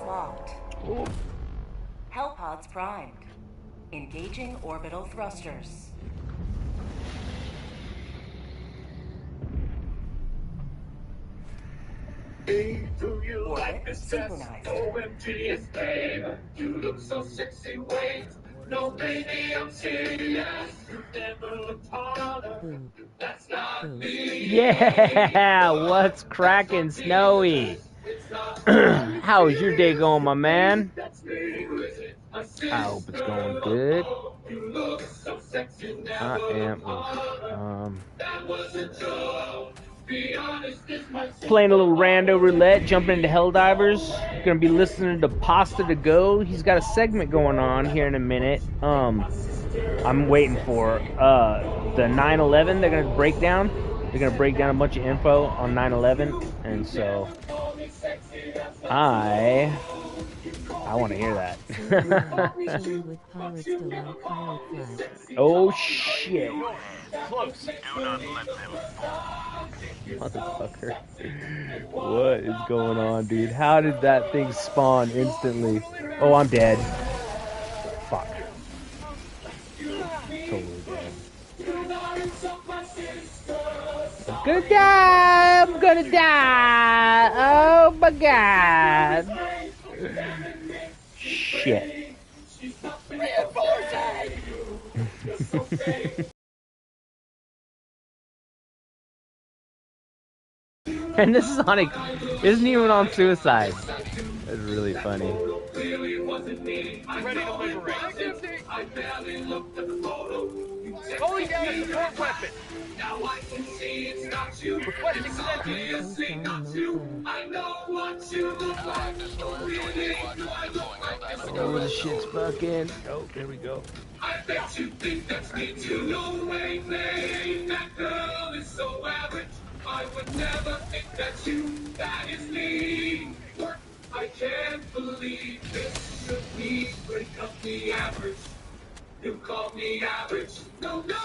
locked. Hell pods primed. Engaging orbital thrusters. Orbit synchronized. OMG, babe. You look so sexy, wait. No, baby, I'm serious. You never looked harder. That's not me. Yeah, what's cracking, Snowy? How's your day going, my man? I hope it's going good. I am playing a little Rando Roulette, jumping into Helldivers. Gonna be listening to Pasta to Go. He's got a segment going on here in a minute. I'm waiting for the 9/11. They're gonna break down. They're gonna break down a bunch of info on 9/11, and so I want to hear that. Oh shit! Close. Do not let them fall. Motherfucker. What is going on, dude? How did that thing spawn instantly? Oh, I'm dead. Fuck. Totally dead. I'm gonna die! I'm gonna die! Oh my god! Shit. And this is on isn't even on suicide. That's really funny. Ready to liberate. Calling down a support weapon. Now I can see it's not you. Requesting sentry. I know what you look like. Oh, the shit's fucking. Oh, there we go. I bet you think that's me too. No way, man. That girl is so average. I would never think that's you. That is me. I can't believe this should be break up the average. You call me average. No, babe,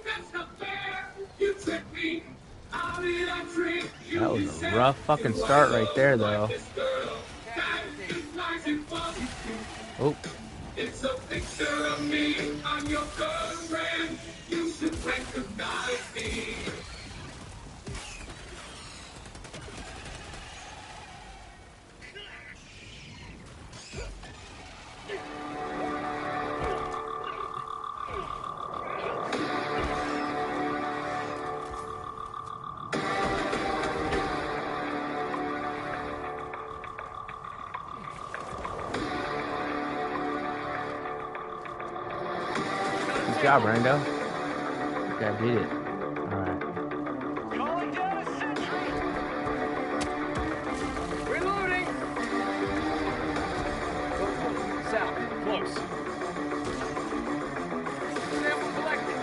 that's not fair. You tricked me. How did I trick you? That was a rough fucking start right there, though. Oh. It's a picture of me on your girlfriend. You should recognize me. Good job, Rando. Okay, I did it. Alright. Calling down a sentry. Reloading. South. Close. Sample collected.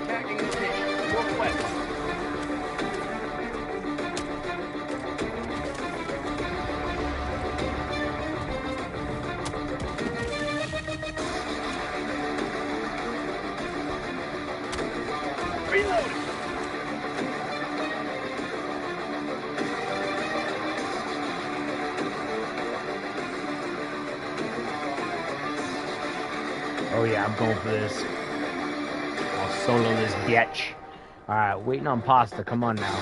Tagging location. Northwest. Reloading. Oh yeah, I'm going for this. I'll solo this bitch. Alright, waiting on Pasta. Come on now.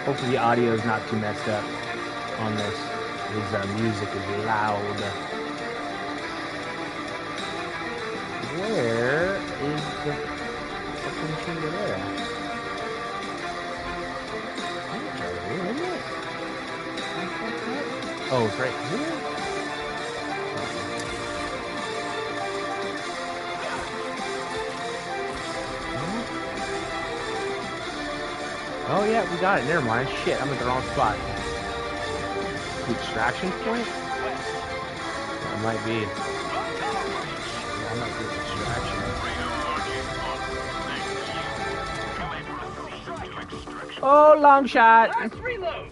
Hopefully the audio is not too messed up on this. His music is loud. Where is the fucking chandelier? Where is it? Oh, it's right here? Oh yeah, we got it. Never mind. Shit, I'm at the wrong spot. The extraction point? That might be. That might be extraction. Oh, long shot! Last reload.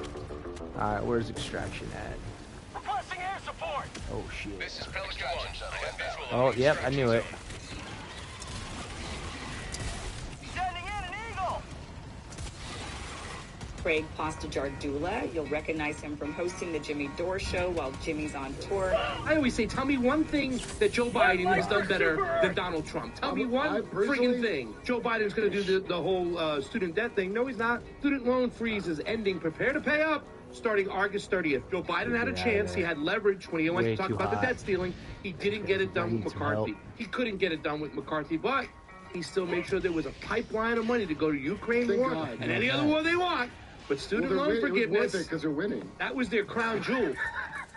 Alright, where's extraction at? Requesting air support. Oh shit. This is Pelican 1. I have visual Oh, on yep, I knew it. Sending in an eagle! Craig Postijardula. You'll recognize him from hosting the Jimmy Dore Show while Jimmy's on tour. I always say, tell me one thing that Joe Biden has done better than Donald Trump. Tell me one freaking thing. Joe Biden's going to do the whole student debt thing. No, he's not. Student loan freeze is ending. Prepare to pay up. Starting August 30th. Joe Biden had a chance. He had leverage when he went to talk about the debt stealing. He didn't get it done with McCarthy. He couldn't get it done with McCarthy, but he still made sure there was a pipeline of money to go to Ukraine war and any other war they want. But student loan forgiveness, because they're winning. That was their crown jewel.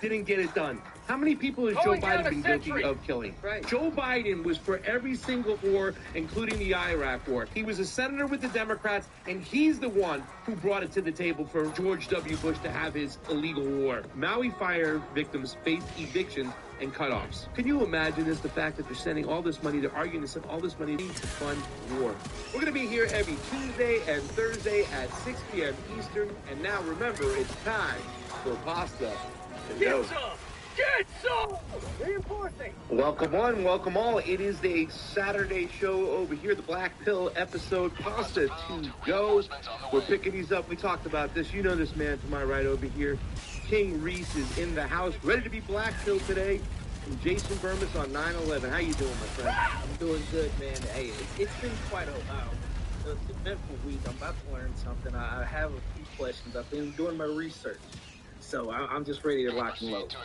Didn't get it done. How many people has Joe Biden been guilty of killing? Right. Joe Biden was for every single war, including the Iraq war. He was a senator with the Democrats, and he's the one who brought it to the table for George W. Bush to have his illegal war. Maui fire victims face evictions and cutoffs. Can you imagine this? The fact that they're sending all this money, they're arguing to send all this money to fund war. We're going to be here every Tuesday and Thursday at 6 p.m. Eastern. And now remember, it's time for pasta. Get some! Get some! Reinforcing! Welcome one, welcome all. It is a Saturday show over here, the Black Pill episode, Pasta to Go. We're picking these up. We talked about this. You know this man to my right over here. King Reese is in the house, ready to be Black Pill today. And Jason Burmis on 9/11. How you doing, my friend? I'm doing good, man. Hey, it's been quite a eventful week. I'm about to learn something. I have a few questions. I've been doing my research. So I'm just ready to lock and load.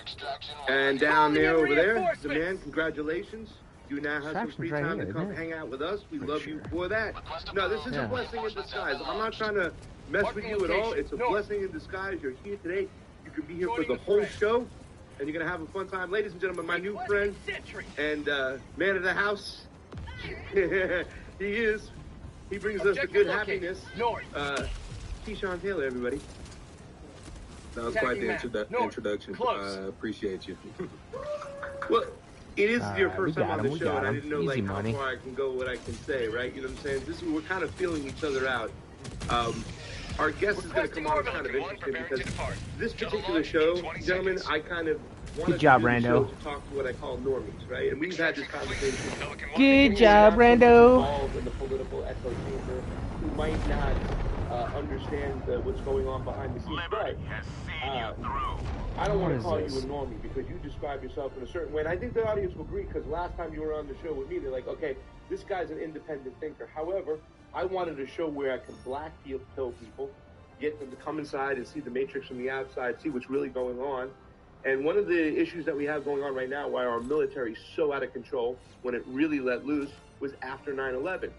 And down there over there, the man, congratulations. You now have some free time to come hang out with us. We love you for that. No, this is a blessing in disguise. I'm not trying to mess with you at all. It's a blessing in disguise. You're here today. You can be here for the whole show, and you're going to have a fun time. Ladies and gentlemen, my new friend and man of the house, he is. He brings us the good happiness. Keyshawn Taylor, everybody. That was quite the introduction. I appreciate you. Well, it is your first time on the show, and I him. didn't know Easy like money. how far I can go, what I can say, right? You know what I'm saying? This is, we're kind of feeling each other out. Our guest is going to come on kind of interesting because this particular show, gentlemen, I kind of wanted Good job, to do the show Rando. to talk to what I call normies, right? And we've had this conversation. Good job, Rando. Involved in the political echo chamber who might not understand what's going on behind the scenes, but I don't want to call you a normie because you describe yourself in a certain way, and I think the audience will agree because last time you were on the show with me, they're like, okay, this guy's an independent thinker. However, I wanted a show where I can black pill people, get them to come inside and see the matrix from the outside, see what's really going on. And one of the issues that we have going on right now, why our military is so out of control when it really let loose, was after 9/11.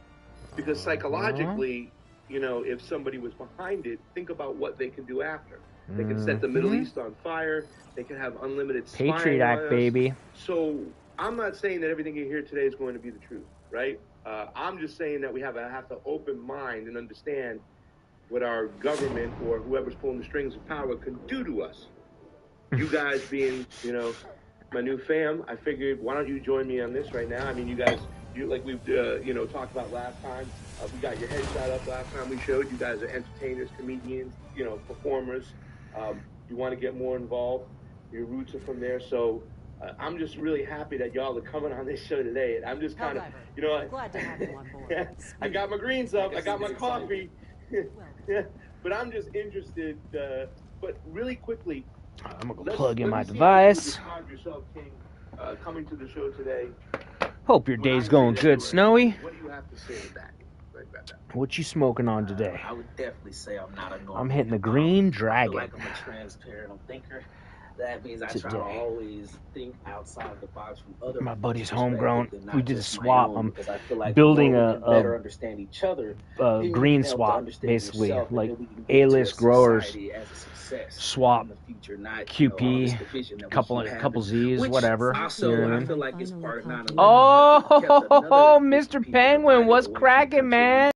Because psychologically, you know, if somebody was behind it, think about what they can do after. They can set the Middle East on fire. They can have unlimited spying Patriot on Act, us. baby. So I'm not saying that everything you hear today is going to be the truth, right? I'm just saying that we have to open mind and understand what our government or whoever's pulling the strings of power can do to us. You guys being, you know, my new fam, I figured, why don't you join me on this right now? I mean, you guys, like we've, you know, talked about last time. We got your headshot up last time we showed. You guys are entertainers, comedians, you know, performers. You want to get more involved. Your roots are from there. So I'm just really happy that y'all are coming on this show today. And I'm just kind of, you know, Glad to have you on board. I got my greens up. I got my coffee. But I'm just interested. But really quickly, I'm going to plug in my device. Yourself, King, coming to the show today. Hope your day's going good, Snowy. What do you have to say to that? What you smoking on today? I would definitely say I'm not a normal. I'm hitting the Green I Dragon. feel like I'm a transparent thinker. That means I try to always think outside the box from other. My buddy's perspectives homegrown. and not We did a just my swap. own, I'm because I feel like building the more we a can better understand each other. Then you green can help to swap, understand basically, yourself, and like then we can get to a A-list growers society as a success swap in the future, not, QP, all this division that we couple keep having, couple Z's, which whatever. Also, You know what I I mean? feel like it's part of 9/11. Oh, Mr. Penguin, what's cracking, man?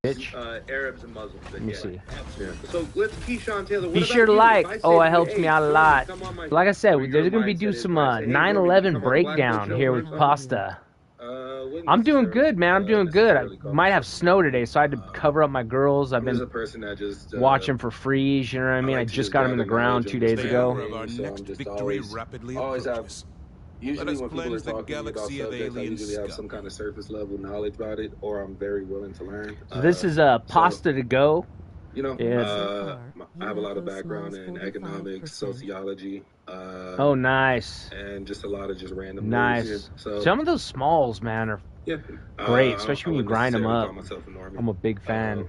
Arabs and Muslims. Let me see. So let's Keyshawn Taylor. Be sure to like. Oh, it helps me out a lot. Like I said, there's gonna be do some 9/11 breakdown here with Pasta. I'm doing good, man. I'm doing good. I might have snow today, so I had to cover up my girls. I've been watching for freeze. You know what I mean? I just got them in the ground 2 days ago. Our next victory rapidly approaches. Usually when people are talking to me about subjects, I usually have some kind of surface level knowledge about it, or I'm very willing to learn. So this is pasta to go. You know, I have a lot of background in economics, sociology. Oh, nice. And just a lot of just random nice. News. So some of those smalls, man, are great, especially when you grind them up. I'm a big fan.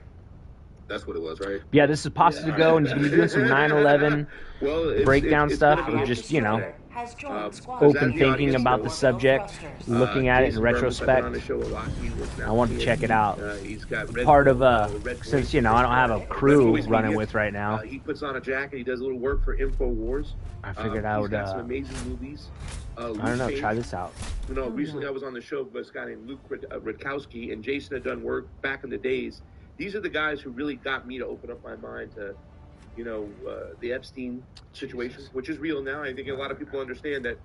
That's what it was, right? Yeah, this is pasta to go, and he's gonna be doing some 9/11 breakdown stuff, or just, you know, open thinking about the subject, looking at it in retrospect. I want to check it out. Part of since, you know, I don't have a crew running with right now. He puts on a jacket. He does a little work for InfoWars. I figured I would. Some amazing movies. I don't know. Try this out. You know, recently I was on the show with this guy named Luke Rutkowski, and Jason had done work back in the days. These are the guys who really got me to open up my mind to, you know, the Epstein situation, which is real now. I think a lot of people understand that.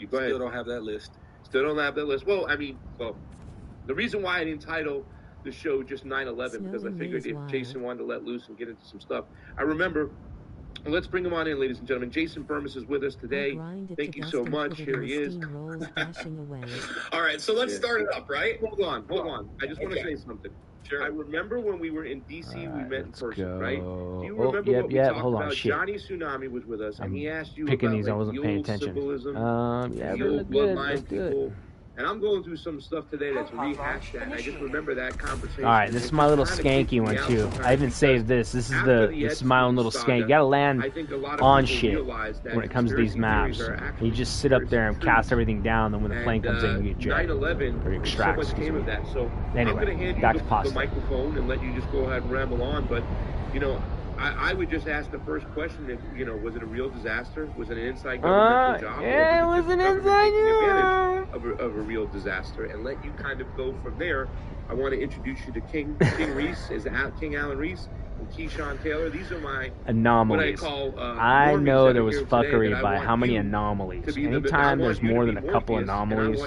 You still don't have that list. Still don't have that list. Well, I mean, the reason why I didn't title the show just 9/11 because I figured if Jason wanted to let loose and get into some stuff. I remember. Let's bring him on in, ladies and gentlemen. Jason Burmis is with us today. Thank you so much. Here he is. All right, so let's start it up, right? Hold on. I just want to say something. Sure. I remember when we were in D.C., we met in person, right? Do you remember what we talked about? Johnny Tsunami was with us, and he asked you about these. I wasn't paying attention. Symbolism, yeah, the old bloodline people. And I'm going through some stuff today that's rehashed that, and I just remember that conversation. All right, this is my little skanky one too. I even saved this. This is my own little skank. You gotta land on shit when it comes to these maps. You just sit up there and cast everything down. Then when the plane comes in, you get jacked or extract. So anyway, back to pasta. The microphone and let you just go ahead and ramble on, but you know. I would just ask the first question, if, you know, was it a real disaster? Was it an inside governmental job? Yeah, it was an inside job. Of a real disaster, and let you kind of go from there. I want to introduce you to King Reese, King Alan Reese, and Keyshawn Taylor. These are my anomalies. What I call I know there was fuckery by how many anomalies. Anytime there's more than a couple anomalies,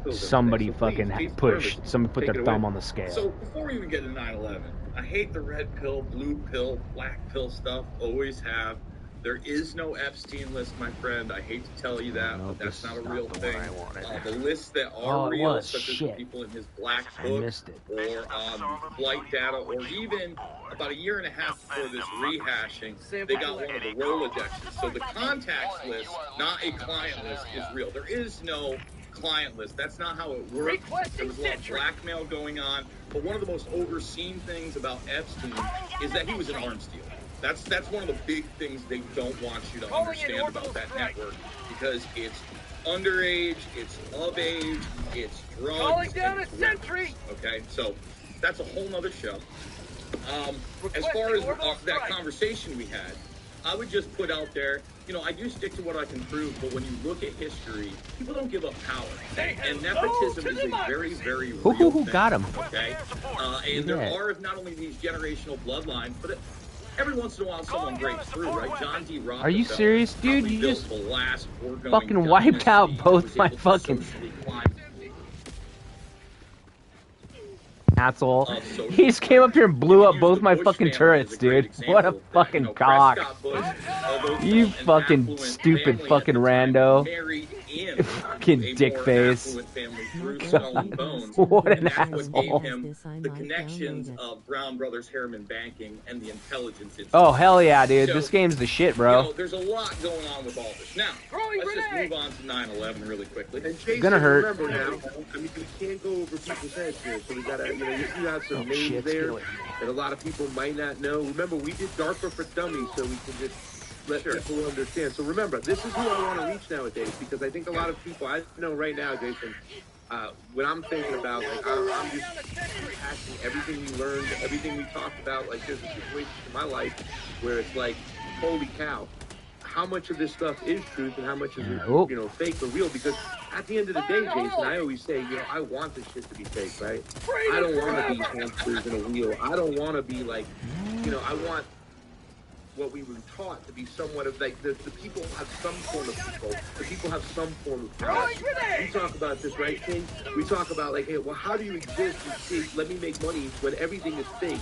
somebody fucking pushed. Somebody put their thumb on the scale. So before we even get to 9/11. I hate the red pill, blue pill, black pill stuff. Always have. There is no Epstein list, my friend. I hate to tell you that, but that's not a real thing. The lists that are real, such as the people in his black book, or flight data, or even about a year and a half before this rehashing, they got one of the Rolodexes. So the contacts list, not a client list, is real. There is no client list. That's not how it works. There was a lot of blackmail going on. But one of the most overseen things about Epstein is that he was an arms dealer. That's one of the big things they don't want you to understand about that network, because it's underage, it's of age, it's drugs. Calling down a sentry. Okay, so that's a whole nother show. As far as that conversation we had, I would just put out there, you know, I do stick to what I can prove, but when you look at history, people don't give up power. And nepotism is a very, very real thing. Got him. Okay? And there are not only these generational bloodlines, but every once in a while someone breaks through, right? John D. Rockefeller. Are you serious, dude? You just fucking wiped out both my fucking... Asshole. He just came up here and blew up both my fucking turrets, dude. What a fucking cock. You fucking stupid fucking rando. Fucking dick face. What an asshole. The connections of Brown Brothers Harriman Banking and the intelligence. Oh, hell yeah, dude. This game's the shit, bro. You know, there's a lot going on with all this. Now, let's just move on to 9/11 really quickly. It's gonna hurt. Remember now, I mean, we can't go over people's heads here, so we gotta, you know, you have some names there that a lot of people might not know. Remember, we did DARPA for Dummies, so we can just let people understand. So remember, this is who I want to reach nowadays, because I think a lot of people, I know right now, Jason, when I'm thinking about, like, I'm just asking everything we learned, everything we talked about. Like, there's a situation in my life where it's like, holy cow, how much of this stuff is truth and how much is it, you know, fake or real? Because at the end of the day, Jason, I always say, you know, I want this shit to be fake, right? I don't want to be hamsters in a wheel. I don't want to be like, you know, I want what we were taught to be somewhat of, like, the people have some form of control. The people have some form of power. We talk about this, right, King? We talk about, like, hey, well, how do you exist and say, let me make money when everything is fake?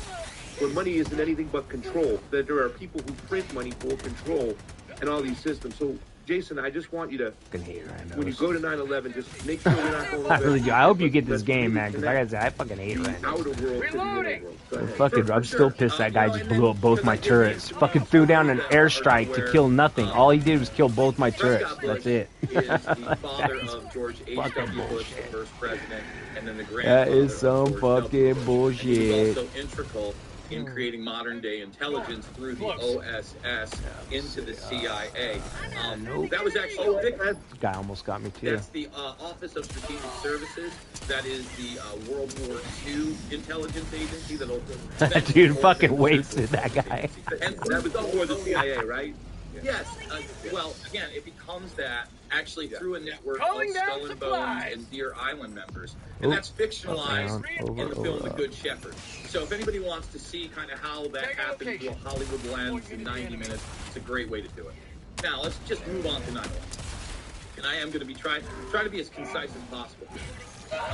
When money isn't anything but control. That there are people who print money for control and all these systems. So Jason, I just want you to, when you randos. go to 9/11, just make sure we're not going I really do. I hope you get this Let's game, man, because like I connect said, I fucking hate the randos. outer world to the inner world. Go ahead. Fucking, I'm still pissed that guy just blew up both my turrets. Fucking threw down an airstrike to kill nothing. All he did was kill both my turrets. That's it. Is the father of George H.W. Bush, the first president, and then the That grandfather is some of George fucking He bullshit. was also integral in creating modern-day intelligence through the OSS into the CIA. That was actually This guy almost got me too. That's the Office of Strategic Services. That is the World War II intelligence agency that Dude, fucking wasted that guy. And that was before the CIA, right? Yes. Well, again, it becomes that actually through a network Calling of down Skull and supplies. Bones and Deer Island members. And that's fictionalized in the film The Good Shepherd. So if anybody wants to see kind of how that happened through a Hollywood lens in 90 minutes, it's a great way to do it. Now, let's just move on to 9/11. And I am going to be trying to be as concise as possible.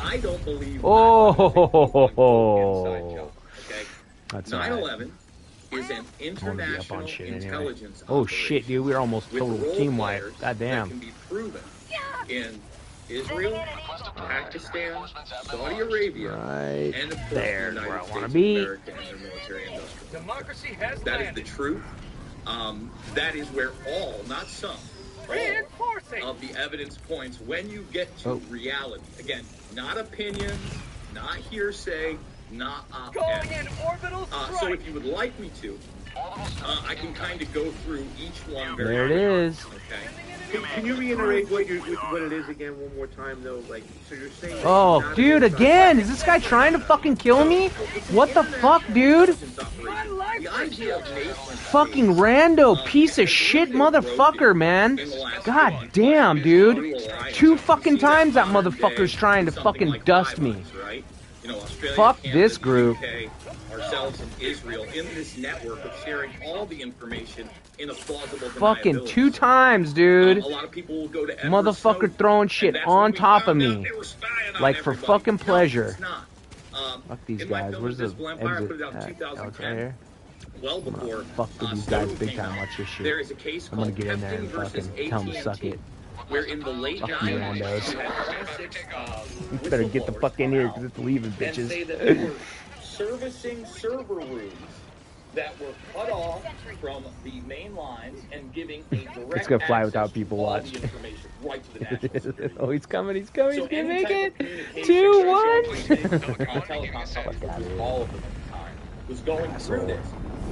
I don't believe 9/11 okay? That's 9/11 is an international intelligence Oh shit, dude, we're almost total team wipe. that Goddamn. can be proven in Israel, Pakistan, Saudi Arabia, Right and of course there, the United where I States wanna of be. America and their military industrial. Democracy has That is landed. the truth. That is where all, not some, all of the evidence points when you get to reality. Again, not opinions, not hearsay, not Calling in orbital strike. so if you would like me to, I can kind of go through each one very There it is. Okay. Can you reiterate what it is again one more time though? Like, so you're saying? Oh, dude, again? Is this guy trying to fucking kill me? What the fuck, dude? The idea of nation Fucking rando piece of shit motherfucker, man. God damn, dude. 2 fucking times that motherfucker's trying to fucking dust me. right? You know, Australia, Fuck Canada, this the group. UK, ourselves and Israel in this network of sharing all the information in a plausible Fucking deniability. 2 times, dude. A lot of people will go to Edward Motherfucker Snowden, throwing and shit that's on when we top of found out me. they were spying on Like for everybody. fucking No, pleasure. it's not. Fuck these in my guys. film Where's the Invisible Empire, I exit? put it out in Oh, it's 2010. right here. Well before Fuck with these guys Snowden big came time. out, Watch this shit. there is a case I'm gonna called get in there and Pepton versus fucking tell them to suck AT&T, it. where in the late Fuck you, 90s, randos. you had 26 You better get the whistleblowers fuck in here come because it's out leaving, and say that bitches. they were servicing server rooms that were cut off from the main lines and giving a direct It's gonna fly access without people to all watch. the information right to the national security. Oh, he's coming, he's coming, So he's gonna any make type it. of communication, 2-1. telecom companies, all of them at the time, was going through this.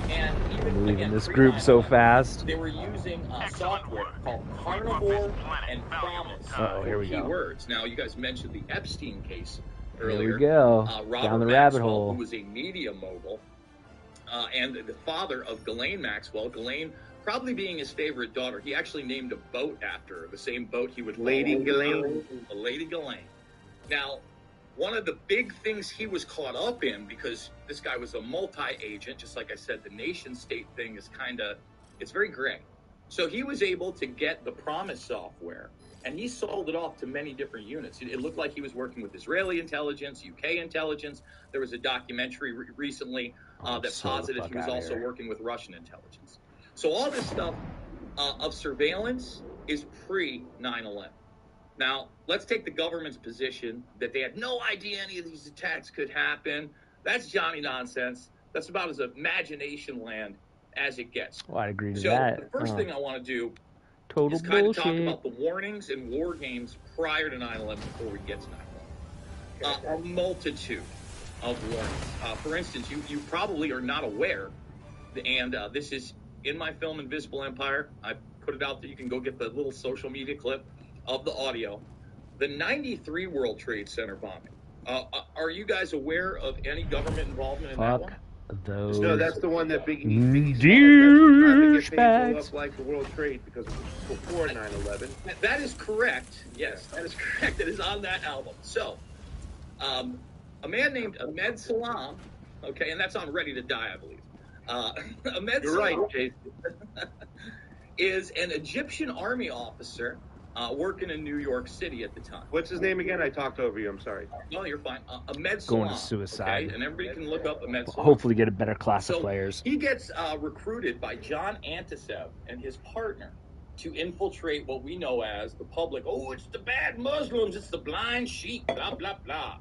And even, I'm leaving again, this group so fast. they were using software called Carnivore and Promise. Oh, here we go. Keywords. Now, you guys mentioned the Epstein case Here earlier. we go. Robert Down the Maxwell, rabbit hole. who was a media mogul, and the father of Ghislaine Maxwell. Ghislaine probably being his favorite daughter. He actually named a boat after her, the same boat he would Lady follow. Ghislaine. Lady Ghislaine. Now, one of the big things he was caught up in, because this guy was a multi-agent, just like I said, the nation-state thing is it's very gray. So he was able to get the Promise software, and he sold it off to many different units. It looked like he was working with Israeli intelligence, UK intelligence. There was a documentary recently that posited he was also working with Russian intelligence. So all this stuff of surveillance is pre-9/11. Now, let's take the government's position that they had no idea any of these attacks could happen. That's Johnny nonsense. That's about as imagination land as it gets. Well, I agree to So that. the first thing I want to do Total is kind of talk bullshit. about the warnings and war games prior to 9/11 before we get to 9/11. A multitude of warnings. For instance, you probably are not aware, and this is in my film Invisible Empire. I put it out there. You can go get the little social media clip of the audio. The 93 World Trade Center bombing. Are you guys aware of any government involvement in that one? Those No, that's the one that Biggie douchebag up like the World Trade because it was before 9/11. That is correct. Yes, that is correct. It is on that album. So, a man named Ahmed Salam, okay, and that's on Ready to Die, I believe. Ahmed You're Salam right, Jason. is an Egyptian army officer working in New York City at the time. What's his name again? I talked over you. I'm sorry. No, you're fine. Ahmed Salam. going to suicide. Okay? And everybody can look up Ahmed Salam. Hopefully get a better class of So players. he gets recruited by John Antisev and his partner to infiltrate what we know as the public. Oh, it's the bad Muslims. It's the blind sheep, blah, blah, blah.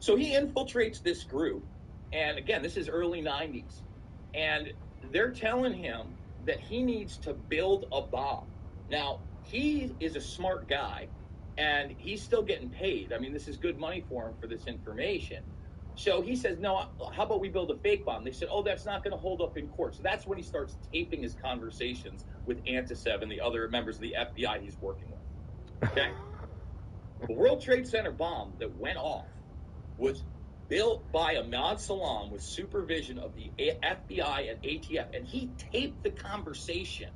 So he infiltrates this group. And again, this is early 90s. And they're telling him that he needs to build a bomb. Now, he is a smart guy, and he's still getting paid. I mean, this is good money for him for this information. So he says, no, how about we build a fake bomb? They said, oh, that's not going to hold up in court. So that's when he starts taping his conversations with Antisev and the other members of the FBI he's working with. Okay? The World Trade Center bomb that went off was built by Ahmad Salam with supervision of the FBI and ATF, and he taped the conversation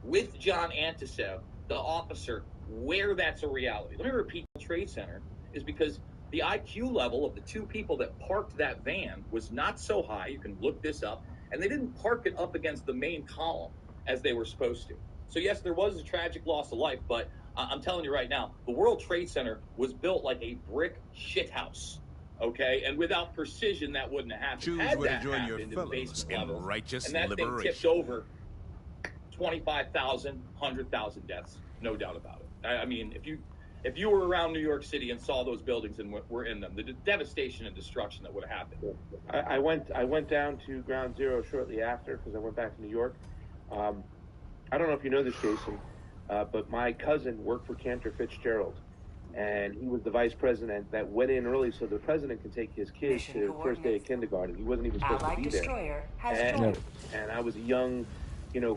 with John Antisev, the officer, where that's a reality. Let me repeat, the Trade Center is because the IQ level of the two people that parked that van was not so high. You can look this up. And they didn't park it up against the main column as they were supposed to. So, yes, there was a tragic loss of life, but I'm telling you right now, the World Trade Center was built like a brick shithouse, okay? And without precision, that wouldn't have happened. Choose where to join your fellows in righteous and that liberation. thing tipped over 25,000, 100,000 deaths, no doubt about it. I mean, if you were around New York City and saw those buildings and were in them, the devastation and destruction that would have happened. I went down to Ground Zero shortly after because I went back to New York. I don't know if you know this, Jason, but my cousin worked for Cantor Fitzgerald, and he was the vice president that went in early so the president could take his kids to first day of kindergarten. He wasn't even supposed to be there. And I was a young,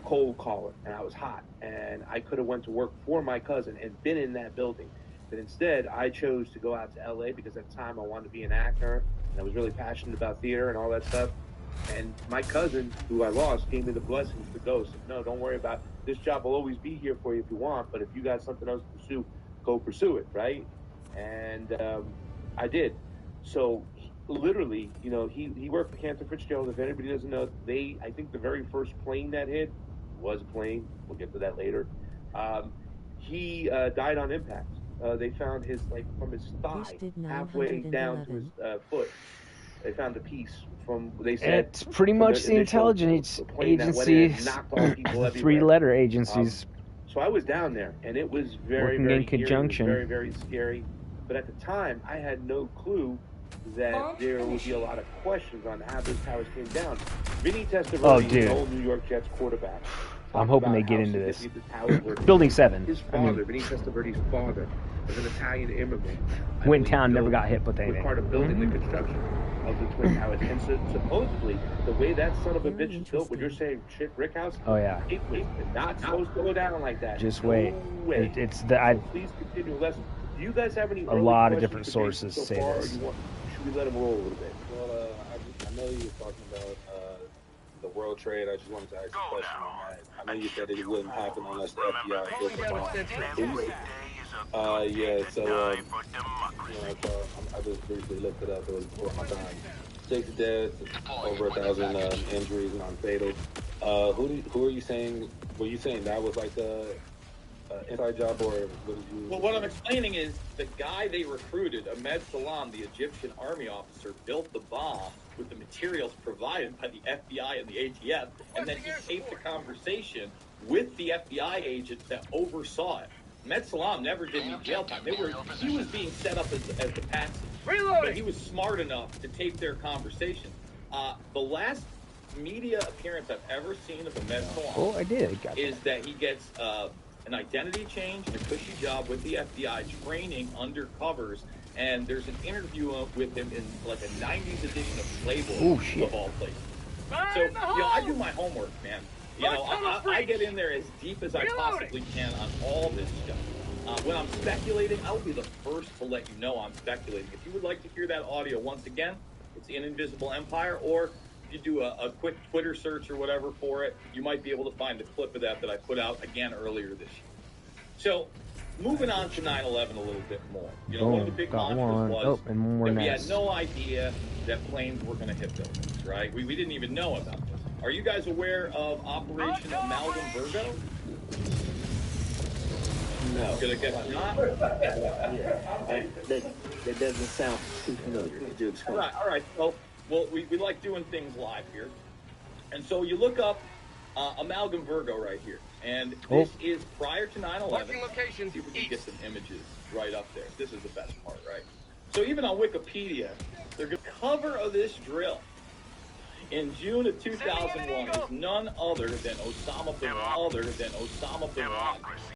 cold caller, and I was hot, and I could have went to work for my cousin and been in that building. But instead, I chose to go out to LA because at the time I wanted to be an actor, and I was really passionate about theater and all that stuff. And my cousin, who I lost, gave me the blessings to go. Said, no, don't worry about it. This job will always be here for you if you want, but if you got something else to pursue, go pursue it, right? And I did. So literally, he worked for Cantor Fitzgerald. If anybody doesn't know, I think the very first plane that hit was a plane. We'll get to that later. He died on impact. They found from his thigh halfway down to his foot. They found a piece they said. It's pretty much the intelligence agency, the three-letter agencies. So I was down there, and it was very, working very in conjunction. Very, very scary. But at the time, I had no clue that there would be a lot of questions on how those towers came down. Vinny Testaverde, the old New York Jets quarterback. I'm hoping they get into this. Building 7. His father, Vinny Testaverde's father, was an Italian immigrant. Went in town, never got hit with anything. Was part of building the construction of the Twin Towers. And so supposedly, the way that son of a bitch is built, when you're saying shit brick house, oh yeah, it was not supposed to go down like that. Just wait. Way. Please continue. Do you guys have any? A lot of different sources say this. Should we let him roll a little bit? Well, I know you were talking about the World Trade. I just wanted to ask a question on that. I know you said that it wouldn't happen unless the FBI built the bomb. Yeah, so I just briefly looked it up. It was before my time. 6 deaths, over 1,000 injuries, non-fatal. Who are you saying? Were you saying that was like a inside job, or what did you? Well, what I'm explaining is the guy they recruited, Ahmed Salam, the Egyptian army officer, built the bomb with the materials provided by the FBI and the ATF, and then he taped the conversation with the FBI agent that oversaw it. Ahmed Salam never did any jail time. He was being set up as the patsy. But he was smart enough to tape their conversation. The last media appearance I've ever seen of Ahmed Salam is that he gets an identity change and a cushy job with the FBI, training undercovers, and there's an interview with him in like a 90s edition of Playboy, of all places. So, I do my homework, man. I get in there as deep as I possibly can on all this stuff. When I'm speculating, I'll be the first to let you know I'm speculating. If you would like to hear that audio once again, it's in Invisible Empire, or if you do a quick Twitter search or whatever for it, you might be able to find a clip of that I put out again earlier this year. So, moving on to 9/11 a little bit more. One of the big mantras was that we had no idea that planes were going to hit buildings, right? We didn't even know about this. Are you guys aware of Operation Amalgam Virgo? No. Gonna get not? That doesn't sound too familiar. Could you explain? All right. Well, we like doing things live here. And so you look up Amalgam Virgo right here. And this is prior to 9/11. Marking location. See if we can get some images right up there. This is the best part, right? So even on Wikipedia, the cover of this drill in June of 2001 is none other than Osama bin Laden.